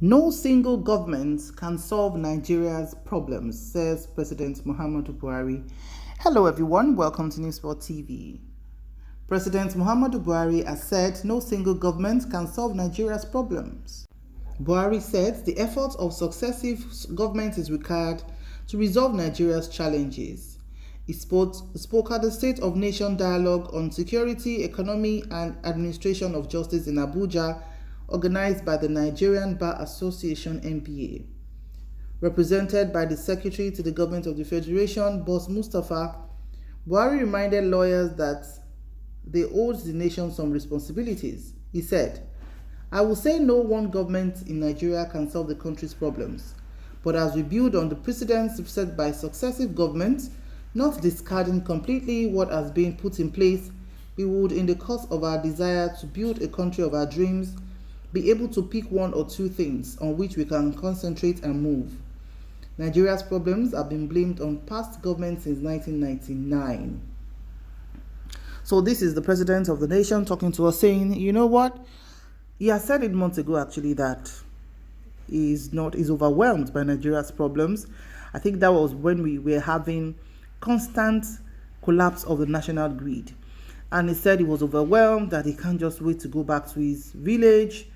No single government can solve Nigeria's problems, says President Muhammad Buhari. Hello everyone, welcome to Newsport TV. President Muhammad Buhari has said no single government can solve Nigeria's problems. Buhari said the efforts of successive governments is required to resolve Nigeria's challenges. He spoke at the State of Nation Dialogue on Security, Economy and Administration of Justice in Abuja, organized by the Nigerian Bar Association (NBA). Represented by the Secretary to the Government of the Federation, Boss Mustapha, Buhari reminded lawyers that they owed the nation some responsibilities. He said, "I will say no one government in Nigeria can solve the country's problems, but as we build on the precedents set by successive governments, not discarding completely what has been put in place, we would, in the course of our desire to build a country of our dreams, be able to pick one or two things on which we can concentrate and move. Nigeria's problems have been blamed on past governments since 1999. So this is the president of the nation talking to us, saying, you know what? He has said it months ago actually that he's overwhelmed by Nigeria's problems. I think that was when we were having constant collapse of the national grid. And he said he was overwhelmed, that he can't just wait to go back to his village,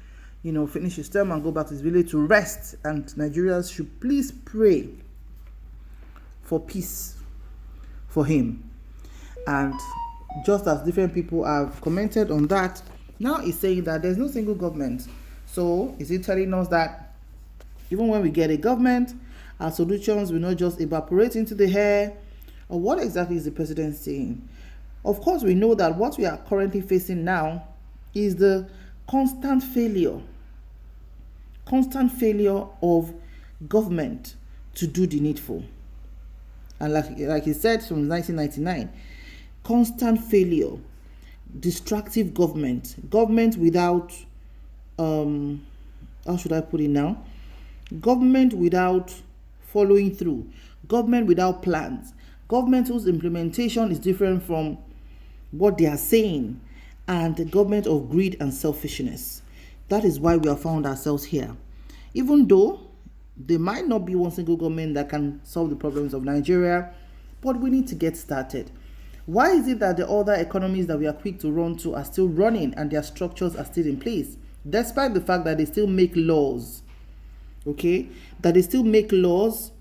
finish his term and go back to his village to rest. And Nigerians should please pray for peace for him. And just as different people have commented on that, now he's saying that there's no single government. So is he telling us that even when we get a government, our solutions will not just evaporate into the air? Or what exactly is the president saying? Of course, we know that what we are currently facing now is the constant failure of government to do the needful. And like he said from 1999, constant failure, destructive government without, how should I put it now? Government without following through, government without plans, government whose implementation is different from what they are saying, and the government of greed and selfishness. That is why we have found ourselves here. Even though there might not be one single government that can solve the problems of Nigeria, but we need to get started. Why is it that the other economies that we are quick to run to are still running and their structures are still in place, despite the fact that they still make laws? Okay, that they still make laws,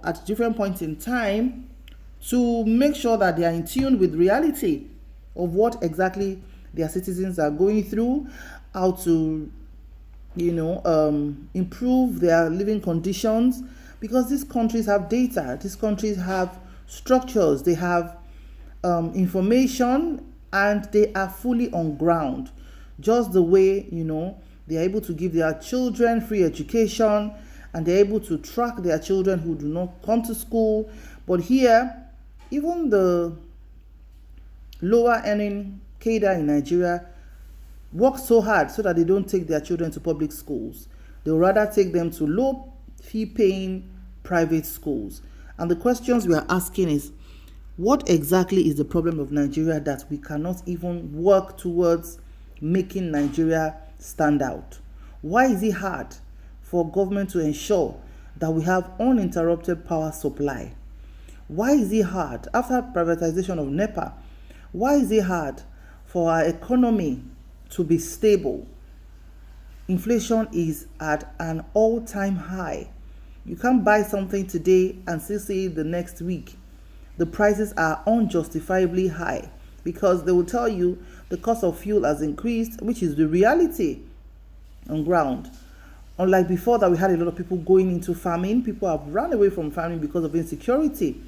at different points in time to make sure that they are in tune with reality of what exactly their citizens are going through, how to, improve their living conditions, because these countries have data, these countries have structures, they have information, and they are fully on ground. Just the way, they are able to give their children free education, and they're able to track their children who do not come to school. But here, even the lower earning cadre in Nigeria work so hard so that they don't take their children to public schools. They'll rather take them to low fee paying private schools. And the questions we are asking is, what exactly is the problem of Nigeria that we cannot even work towards making Nigeria stand out? Why is it hard for government to ensure that we have uninterrupted power supply? Why is it hard after privatization of NEPA? Why is it hard for our economy to be stable? Inflation is at an all-time high. You can't buy something today and still see it the next week. The prices are unjustifiably high because they will tell you the cost of fuel has increased, which is the reality on ground. Unlike before that we had a lot of people going into farming, people have run away from farming because of insecurity.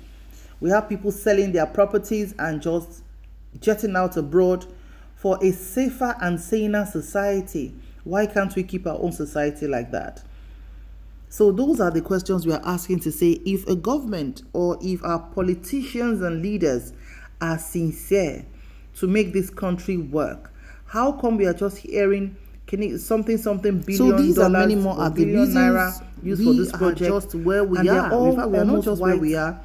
We have people selling their properties and just jetting out abroad for a safer and saner society. Why can't we keep our own society like that? So those are the questions we are asking to say, if a government or if our politicians and leaders are sincere to make this country work, how come we are just hearing something billion so these dollars, are many more or of the billion naira reasons used for this project? just where we and are. In fact, we are not just where we are.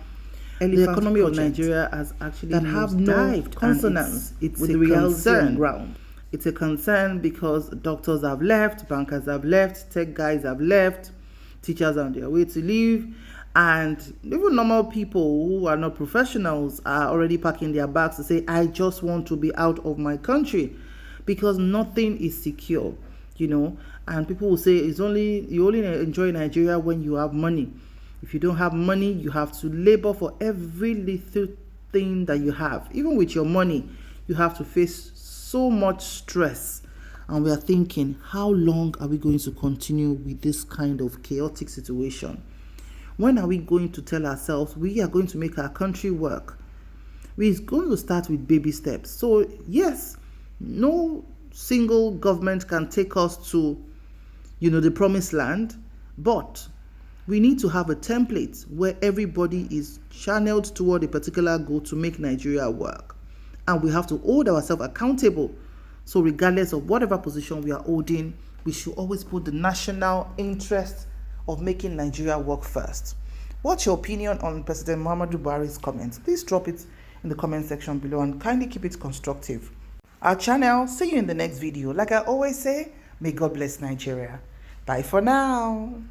The economy of Nigeria has actually that have dived no consonance with with the the reality concern on ground. It's a concern because doctors have left, bankers have left, tech guys have left, teachers are on their way to leave, and even normal people who are not professionals are already packing their bags to say, I just want to be out of my country, because nothing is secure, and people will say you only enjoy Nigeria when you have money. If you don't have money, you have to labor for every little thing that you have. Even with your money, you have to face so much stress. And we are thinking, how long are we going to continue with this kind of chaotic situation? When are we going to tell ourselves we are going to make our country work? We're going to start with baby steps. So yes, no single government can take us to, the promised land, but we need to have a template where everybody is channeled toward a particular goal to make Nigeria work. And we have to hold ourselves accountable. So regardless of whatever position we are holding, we should always put the national interest of making Nigeria work first. What's your opinion on President Muhammad Buhari's comments? Please drop it in the comment section below and kindly keep it constructive. Our channel, see you in the next video. Like I always say, may God bless Nigeria. Bye for now.